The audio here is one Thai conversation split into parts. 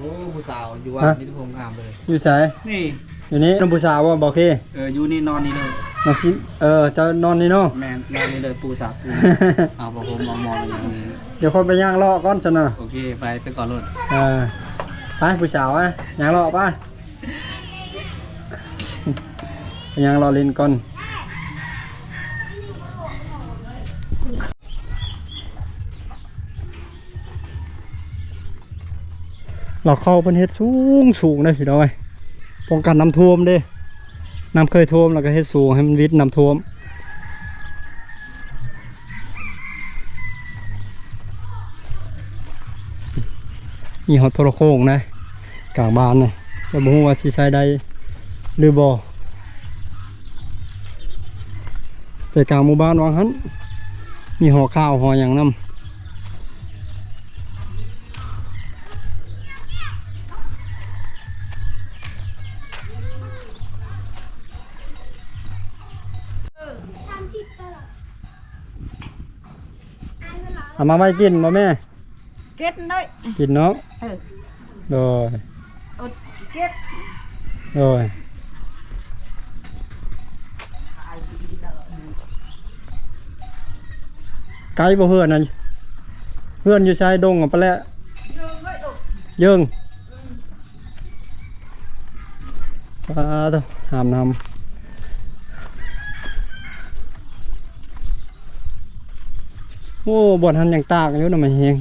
อ้ผู้สาวอยู่ว่านี่ทุกคนงามเลยอยู่ไสนี่อยู่นี่น้องผู้สาวว่าบอกพี่อยู่นี่นอนนี่เลยน้องชิ้นจะนอนนี่เนาะแมนนอนนี่เลยปูสาวปูเอาพอผมมองอย่างนี้เดี๋ยวคนไปย่างเลาะก่อนซะนะโอเคไปก่อนรถไปผู้สาวย่างเลาะไปย่างเลาะเล่นก่อนเราเข้าเป็นเฮ็ดสูงเลยพี่น้อยป้องกันน้ำท่วมเด้น้ำเคยท่วมแล้วก็เฮ็ดสูงให้มันวิดน้ำท่วมมีหอดโทรโค้งนะกลางบ้านนะจะบอกว่าสิใช้ได้หรือบ่แต่กลางหมู่บ้านวางหันมีหอข้าวหออย่างน้ำเอามาไม่กินมาแม่เก็ดน้อยกินเนาะโดยเก็ดโดยไกลบ่เพื่อนนั่นเพื่อนอยู่ชายดงอ่ะปะแหละเยิงปลาตัวหามนำโอ้บ่ทันยังตากอยู่น่ะมันเฮง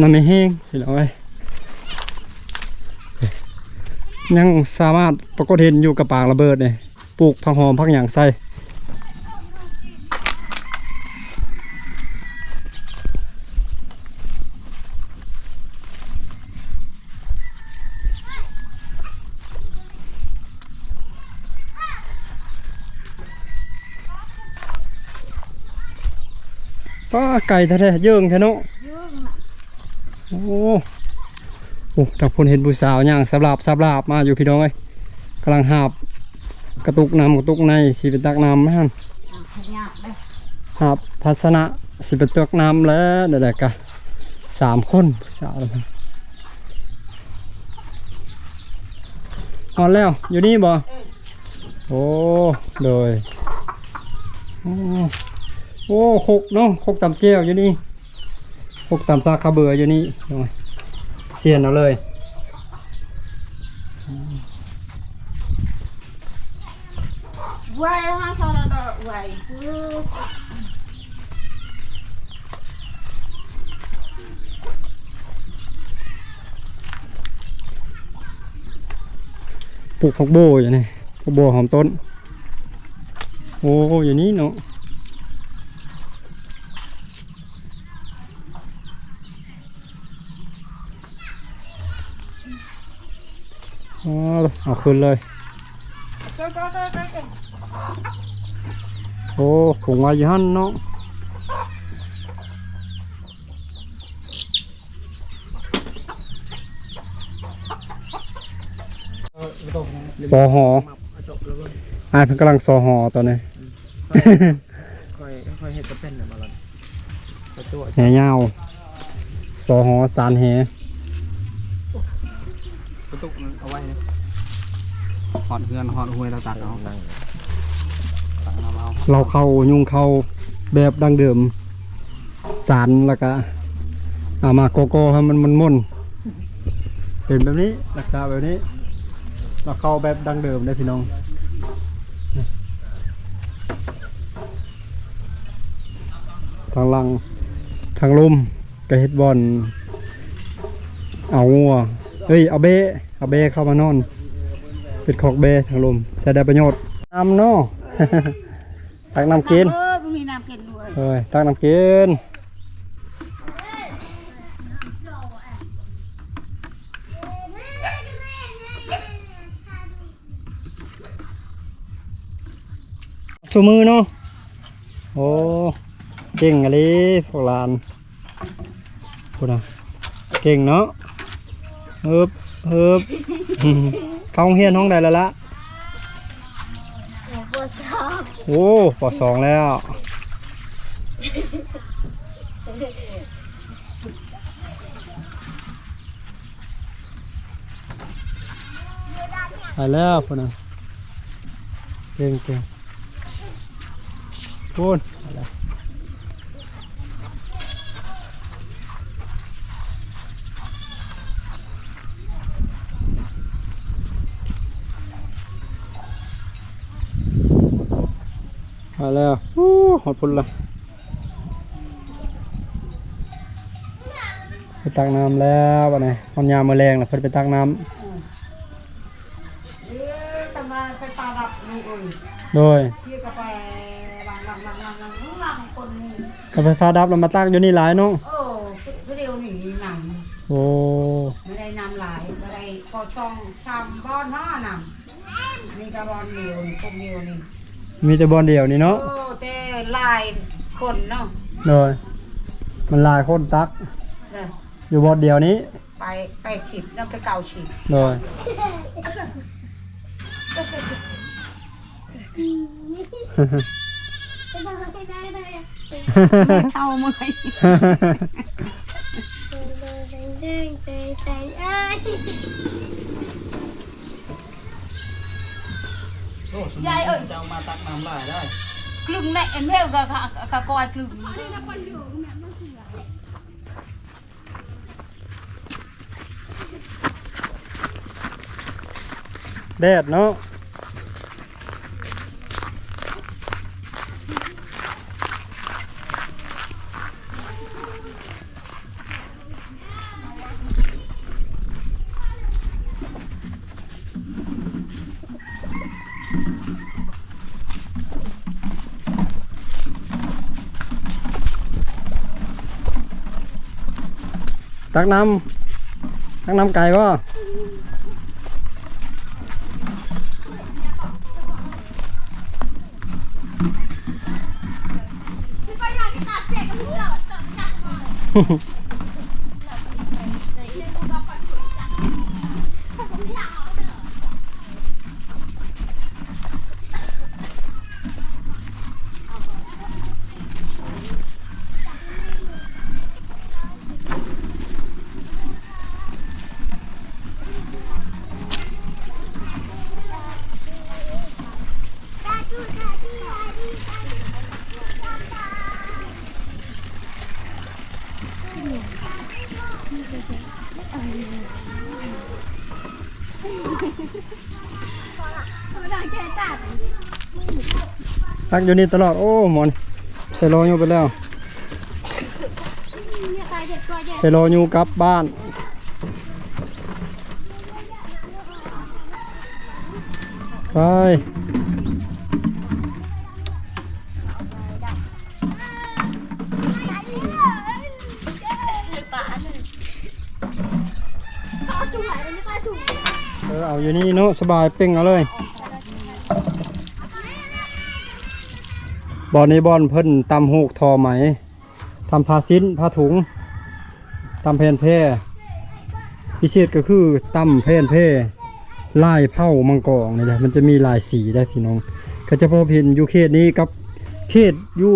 น่ะไม่แห้งสิแล้วไว้ยังสามารถปรากฏเห็นอยู่กับปางระเบิดเนี่ยปลูกผักหอมผักหยางใส่ป้าไก่แท้ๆเยิ่งแท้เนาะโอ้ถ้าคนเห็นผู้สาวย่างสับลาบมาอยู่พี่น้องเอ้ยกำลังหาบกระตุกน้ำกระตุกในสีเป็นตักน้ำไหมฮะหาบภาชนะสีเป็นตักน้ำแล้วเด็กๆกะ3 คนผู้สาวอ่อนแล้วอยู่นี่บ่โอ้โดยโอ้โคกเนาะโคกตำเจียวอยู่นี่โคกตำซาคาเบืออยู่นี่เสียนเอาเลยไว้ฮะเขาเราไว้ปลูกผักโบอย่างนี้ผักโบหอมต้นโอ้อย่างนี้เนาะเอาขึ้นเลยโอ้ผงมาอยู่หั่นเนาะสอหอเพิ่งกำลังสอหอตอนนี้ค่อยเห็ดจะเป็นมาแล้วแหยาวสอหอสารแหกระตุกเอาไว้นะหอดเฮือนหอดห้วยเราตัดเอาเราเข้ายุ่งเข้าแบบดังเดิมสารแล้วก็เอามาโกโก้ให้มันม่นเป็นแบบนี้รักษาแบบนี้เราเข้าแบบดังเดิมได้พี่น้องทางลังทางลุ่มกระเฮ็ดบอลเอางัวเอาเบ้เข้ามานอนเป็นขอกเบ้ทางลมใช้ได้ประโยชน์น้ำเนาะตักน้ำกินมีน้ำกินด้วยตักน้ำกินชูมือเนาะโอ้เก่งอะไรพวกหลานพูดนะ เก่งเนาะเฮิบเข้าโรงเรียนห้องใดแล้วละ ปวดท้อง โอ้ป.2แล้วไปแล้วพุ่นน่ะเก่งพุ่นไปแล้วมาแล้วหดพุ่นละไปตักน้ำแล้ววันนี้ตอนยามมื้อแรงแล้วเพิ่นไปตักน้ำ ทำไมไปตาดับลูกเอ้ย โดย เที่ยวกับไปลังคนนี่ กาแฟฟ้าดับเรามาตักอยู่นี่หลายเนาะ โอ้เร็วหนีหนัง โอ้ ไม่ได้นำหลายไม่ได้ก็ต้องทำบ้อนหน้านำนี่ก็บอลเดียวนี่คนเดียวนี่ มีแต่บอลเดียวนี่เนาะ โอ้แต่ลายคนเนาะ โดยมันหลายคนตัก เนี่ย อยู่บอลเดียวนี้ ไปฉีดแล้วไปเก่าฉีด โดย เท่าเมื่อย ยายเอ้ยจะเอามาตักน้ำลายได้ ครึ่งแม่เอ็นเร็วกับกอยครึ่ง แดดเนาะตักน้ำไก่ป่ะตักอยู่นี่ตลอดโอ้หมอนใส่รออยู่ไปแล้วใส่รออยู่กลับบ้านไปเอาอยู่นี่เนาะสบายเป่งเอาเลยบอลนี้บอลเพิ่นตำหูกทอไหมทำผ้าสิ้นผ้าถุงตำแผ่นแพร่พิเศษก็คือตำแผ่นแพร่ลายเผามังกรนี่แหละมันจะมีลายสีได้พี่น้องก็จะพบเห็นอยู่เขตนี้กับเขตอยู่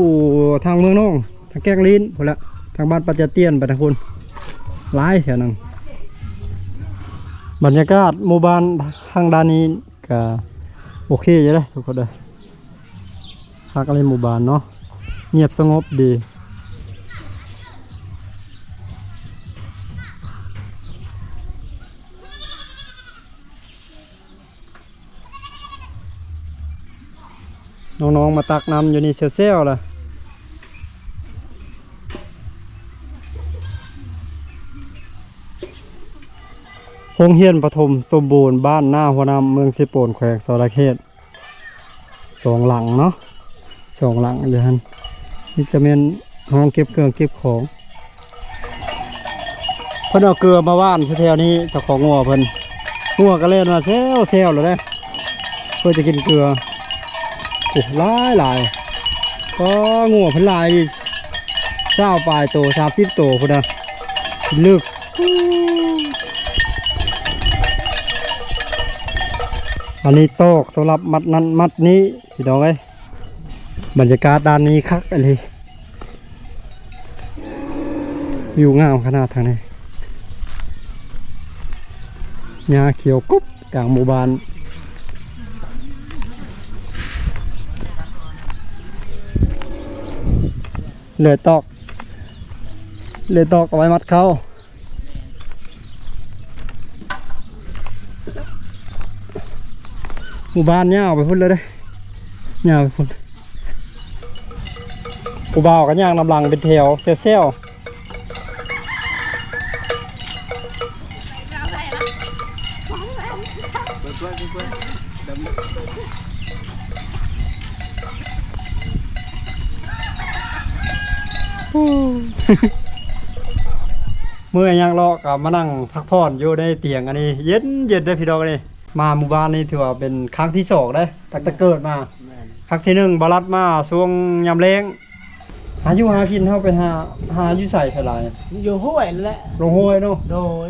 ทางเมืองน้องทางแกงลิ้นพอละทางบ้านปัจจเตียนไปทางคนหลายแถวนึงบรรยากาศหมู่บ้านทางด้านนี้ก็โอเคอยู่เลยทุกคนเลยพักอะไรหมู่บ้านเนาะเงียบสงบดีน้องๆมาตักน้ำอยู่นี่เซลๆล่ะโรงเรียนประถมสมบูรณ์บ้านหน้าหัวน้ำเมืองสิโปนแขวงสระเขต2 หลังเนาะ2 หลังอยู่ฮันนี่จะเป็นห้องเก็บเครื่องเก็บของเพิ่นเอาเกลือมาว่านแถวนี้เจ้าของงัวเพิ่นงัวก็เล่นมาเซลเลยเด้เพื่อจะกินเกลือโอ้หลายก็งัวเพิ่นหลายดิ20 ปลายโต30 โตพุ่นน่ะลึก อันนี้โต๊ะสำหรับมัดนั้นมัดนี้พี่น้องเอ้ยบรรยากาศด้านนี้คักอะไรอยู่งามขนาดทางนี้หญ้าเขียวกุ๊บกลางหมู่บ้านเลยตอกเอาไว้มัดเขาหมู่บ้านเนี่ยเอาไปพุ่นเลยเด้เนี่ยเอาไปพุ่นกูบ่าวกันย่างนำหลังเป็นแถวเซลเมื่อย่างรอกับมานั่งพักผ่อนอยู่ในเตียงอันนี้เย็นได้พี่ดอกนี่มาหมู่บ้านนี้ถือว่าเป็นครั้งที่สองได้ตั้งแต่เกิดมาครั้งที่หนึ่งบารัดมาช่วงยามแล้งหาอยู่หากินเข้าไปหาอยู่ใส่สลาย อยู่ห้วยนั่นแหละ ลงห้วยเนาะ โดย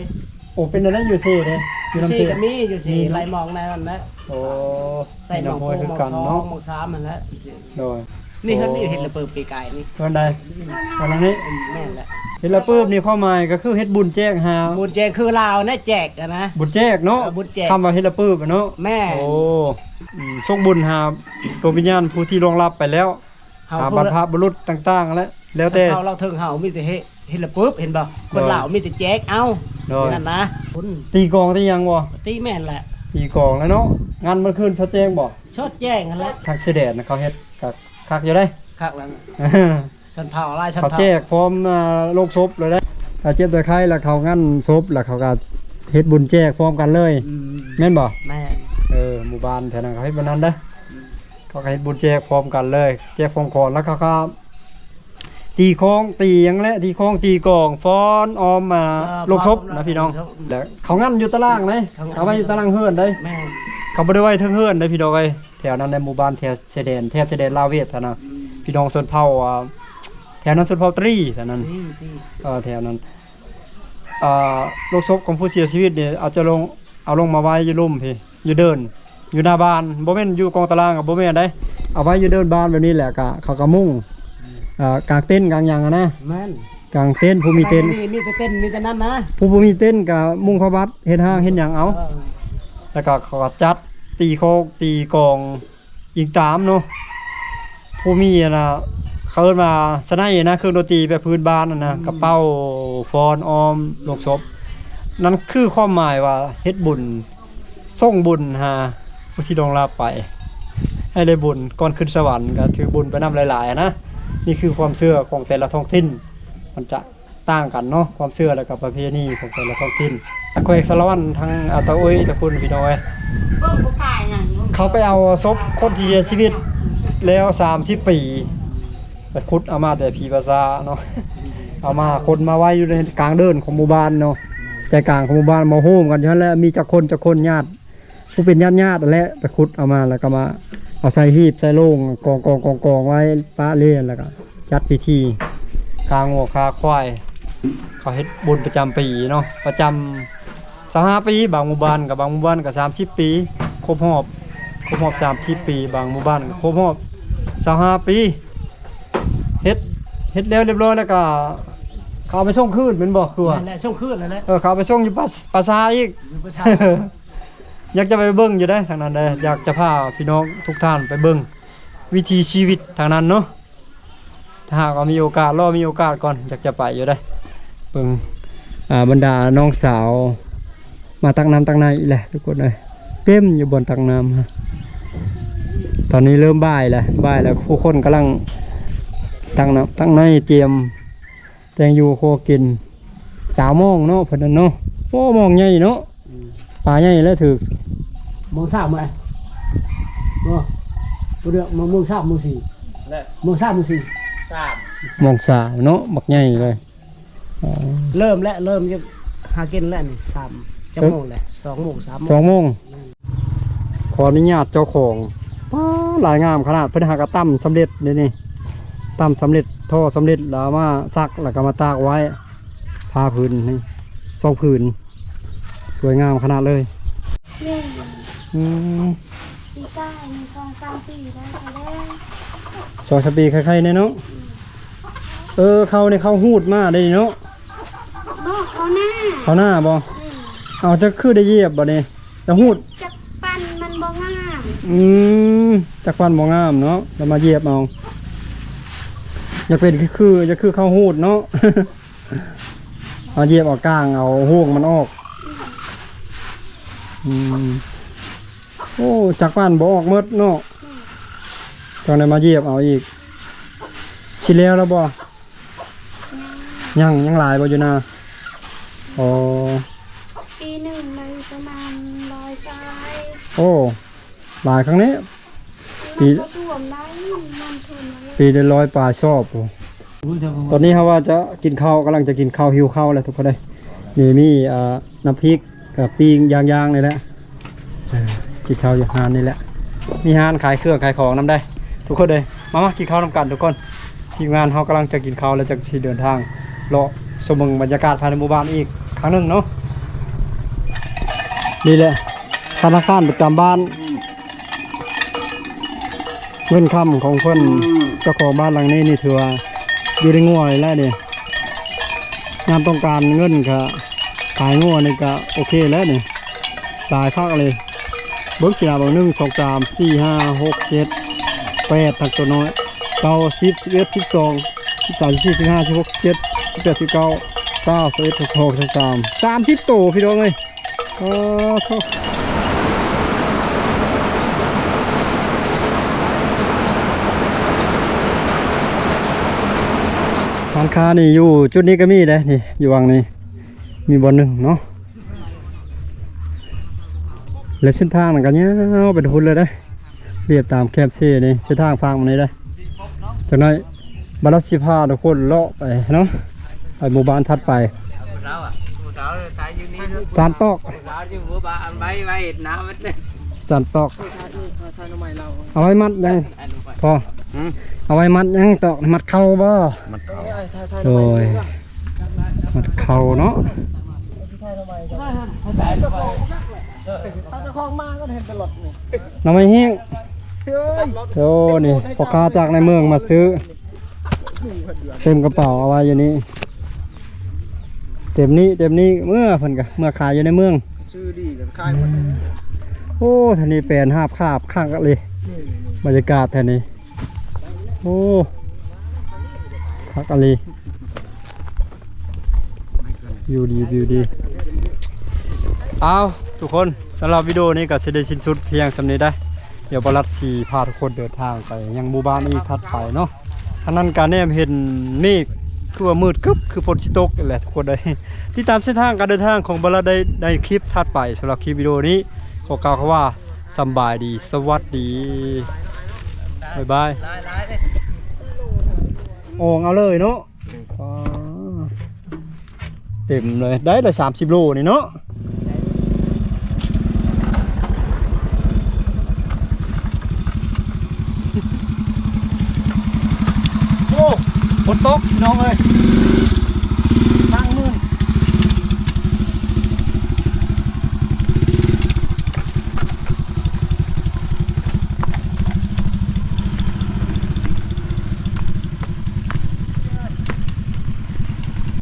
โอ้เป็นอะไรอยู่เซ่เลยอยู่น้ำ สี่ เซ่ กับมีอยู่สี่ไหลมองในนั้นแหละ โอ้ ใส่หมอง น้ำห้ โพ วย ห คือ มอง กัน สอง เนาะ หมองสามมันแหละ โดย นี่เขานี่เห็นระเบิดปีกายนี่ เพื่อนใดวันนี้ แม่นแหละ เห็นละปื้มนี่ข้อหมายก็คือเฮ็ดบุญแจ้งหา บุญแจงคือลาวนะแจกอะนะ บุญแจ้งเนาะ บุญแจก คำว่าเฮ็ดละปื้มอะเนาะ แม่ โอ้ส่งบุญหาตัววิญญาณผู้ที่ล่วงลับไปแล้ว เฮา หาบรรพบุรุษต่างๆแล้วแต่ เราเทิงเฮามีแต่เห็นระปุ๊บเห็นบ่คนลาวมีแต่แจกเอา โดย นั่นนะคุณ ตีกลองตีหยังบ่ ตีแม่นแหละ ตีกลองแล้วเนาะงานมันคืนเขาแจ้งบ่ ชดแจ้งกันแหละ ทักเสด็จนะเขาเฮ็ดกับคักอยู่ได้ คักแล้วสันเผาลายสัน เขา เผา แจกพร้อมโลกศพเลยได้ถ้าเจ็บตัวไข้แล้วเขางั้นศพแล้วเขาก็เฮ็ดบุญแจกพร้อมกันเลย อืม แม่นบ่ แม่ หมู่บ้านแถวนั้นเขาเฮ็ดแบบนั้นเด้อเขาก็เฮ็ดบุญแจกพร้อมกันเลยแจกพร้อมก่อนแล้วเขาก็ตีโค้งตีหยังแหละตีโค้งตีกลองฟ้อนออมมาโลกศพนะพี่น้องแล้วเขางั้นอยู่ตารางเลยเขาไว้อยู่ตารางเฮือนได้ แม่ เขาบ่ได้ไว้เทิงเฮือนได้พี่น้องเอ้ยแถวนั้นในหมู่บ้านแถวชายแดนแถบชายแดนลาวเวียดเท่านั้นพี่น้องชนเผ่าแถวนั้นชนเผ่าตรีเท่านั้น ตี แถวนั้นโลกศพของผู้เสียชีวิตเนี่ยเอาลงมาไว้อยู่ลุ่มพี่อยู่เดินอยู่หน้าบ้านบ่แม่นอยู่กองตารางกับบ่แม่นได้เอาไว้อยู่เดินบ้านแบบนี้แหละก็เขาก็มุ่งกางเต็นท์กางหยังอะนะ แม่น กางเต็นท์ผู้มีเต็นท์ มีแต่เต้นมีแต่นั้นนะ ผู้บ่มีเต็นท์ก็มุ่งเข้าวัดเฮ็ดห้างเฮ็ดหยังเอา แล้วก็เขาก็จัดตีโคกตีกลองอีกตามเนาะผู้มีนะเขาเอิ้นมาสนัยนะเครื่องดนตรีแบบพื้นบ้านนะกระเป๋าฟอนออมโลกศพนั่นคือความหมายว่าเฮ็ดบุญส่งบุญหาผู้ที่ดองลาไป ให้ได้บุญก่อนขึ้นสวรรค์ก็ถือบุญไปนำหลายๆนะนี่คือความเชื่อของแต่ละท้องถิ่นมันจะต่างกันเนาะความเชื่อแล้วก็ประเพณีของแต่ละท้องถิ่นตะโกเอกสารวัตรทั้งอาตาอุ้ยตะคุณพี่น้อย เบิ่งผู้ชายนั่น เขาไปเอาศพคนที่เสียชีวิตแล้ว30 ปีไปขุดเอามาแต่ผีภาษาเนาะเอามาคนมาไว้อยู่ในกลางเดินของหมู่บ้านเนาะใจกลางของหมู่บ้านมาโฮมกันอยู่นั่นแหละมีจักคนญาติผู้เป็นญาตินั่นแหละไปขุดเอามาแล้วก็มาเอาใส่หีบใส่โลงกองไว้ปะเล่นแล้วก็จัดพิธีคางัวคาควายเขาเฮ็ดบุญประจำปีเนาะประจำ25 ปีบางหมู่บ้านกับบางหมู่บ้านก็30 ปีครบรอบ30 ปีบางหมู่บ้านก็ครบรอบ25 ปีเฮ็ดแล้วเรียบร้อยแล้วก็เขาเอาไปส่งคืนเป็นบ่คือว่า นั่นแหละส่งคืนนั่นแหละ เขาเอาไปส่งอยู่ปราสาทอีก ผู้ชาย อยากจะไปเบิ่งอยู่ได้ทางนั้นได้อยากจะพาพี่น้องทุกท่านไปเบิ่งวิถีชีวิตทางนั้นเนาะถ้าหากว่ามีโอกาสมีโอกาสก่อนอยากจะไปอยู่ได้เบิ่งบรรดาน้องสาวมาตักน้ำตักในอีกแหละทุกคนเลยเต็มอยู่บนตักน้ำฮะตอนนี้เริ่มบ่ายแล้วผู้คนกำลังตักน้ำตักในเตรียมแตงอยู่โคกิน3 โมงเนาะเพิ่นนั่นเนาะโอ้มองใหญ่เนาะปลาใหญ่แล้วถือ มองสามไหมบ่ตัวเดียวมองสามมองสี่มองสามมองสี่ มองสาวเนาะบักใหญ่เลยอ๋อ เริ่มจะหากินแล้วนี่สามจะโมงแหละ2 โมง 3 โมง 2 โมงขออนุญาตเจ้าของป้าหลายงามขนาดเพิ่นหากระตั้มสำเร็จนี่ตั้มสำเร็จท่อสำเร็จแล้วมาซักแล้วก็มาตากไว้ผ้าพื้นนี่ 2ผืนสวยงามขนาดเลย นี่ อืม ปีใต้มี2-3 ปีได้ไปแล้ว 2-3 ปีใครๆเนี่ยเนาะเขาในเขาหูดมาได้เนาะ นอกเขาหน้า เขาหน้าบ่เอาจะคือได้เหยียบบ่นี่จะหูด จักปันมันบ่งาม จักฟันบ่งามเนาะแล้วมาเหยียบเอาอยากเป็นคือจะคือเข้าหูดเนาะ เอาเหยียบเอาก้างเอาห่วงมันออกโอ้จักฟันบ่ออกหมดเนาะจังได้มาเหยียบเอาอีกสิแล้วแล้วบ่ยังหลายบ่อยู่นะอ๋อ ปีหนึ่งมันประมาณ100ปลาย โอ้หลายครั้งนี้ ปี มันก็ท่วมได้มันทุนมาเลย ปีละ100ปลาชอบโอ้ตอนนี้เขาว่าจะกินข้าวกำลังจะกินข้าวหิวข้าวแล้วทุกคนเลยมีน้ำพริกกับปิ้งย่างๆนี่แหละกินข้าวอยู่ฮานนี่แหละมีฮานขายเครื่องขายของน้ำได้ ทุกคนเลยมากินข้าวน้ำกันทุกคนทีมงานเขากำลังจะกินข้าวแล้วจะเดินทางเลาะชมบรรยากาศภายในหมู่บ้านอีกครั้งหนึ่งเนาะนี่แหละธนาคารประจำบ้านเงินคำของเพื่อนเจ้าของบ้านหลังนี้นี่ถือว่าอยู่ในงัวเลยแหละเนี่ยงานต้องการเงินก็ขายงัวนี่ก็โอเคแล้วนี่หลายภาคเลยเบิ้งกีฬาบาง1 2 3 4 5 6 7 8ทั้งตัวน้อย9 10 11 12 13 14 15 16 17 18 19 20 21 22 23 30โตพี่น้องเลยร้านค้านี่อยู่จุดนี้ก็มีเด้นี่อยู่วังนี้มีบ่อนหนึ่งเนาะและเส้นทางนั่นก็ยาวไปทุนเลยได้เรียบตามแคบเซ่นี่เส้นทางฟังมันนี้ได้จากนั้นบรรลัสิพาทุกคนเลาะไปเนาะไปหมู่บ้านถัดไปสานตอกสานตอกเอาไว้มัดยังพอเอาไว้มัดยังตอกมัดเข่าบ่โดยมัดเข่าเนาะเราไม่แห้งโอ้นี่พอค้าจากในเมืองมาซื้อเต็มกระเป๋าเอาไว้อยู่นี่เต็มนี้เมื่อเพิ่นกะเมื่อขายอยู่ในเมืองซื้อดีกับขายหมดโอ้ท่านี้แปลนหาบคาบข้างกันเลยบรรยากาศแท่นี้โอ้พักอะไรวิวดีเอาทุกคนสำหรับวิดีโอนี้ก็จะได้สิ้นสุดเพียงสำนี้ได้เดี๋ยวบรัดสีพาทุกคนเดินทางไปยังหมู่บ้านอีกถัดไปเนาะท่านั้นการแนมเห็นเมฆคือว่ามืดกึบคือฝนสิตกแหละทุกคนได้ที่ตามเส้นทางการเดินทางของบรัดได้ในคลิปถัดไปสำหรับคลิปวิดีโอนี้ขอกล่าวคำว่าสบายดีสวัสดีบ๊ายบายโอ่งเอาเลยเนาะเต็มเลยได้เลย30 โลนี่เนาะโอ้ฝนตกน้องเอ้ย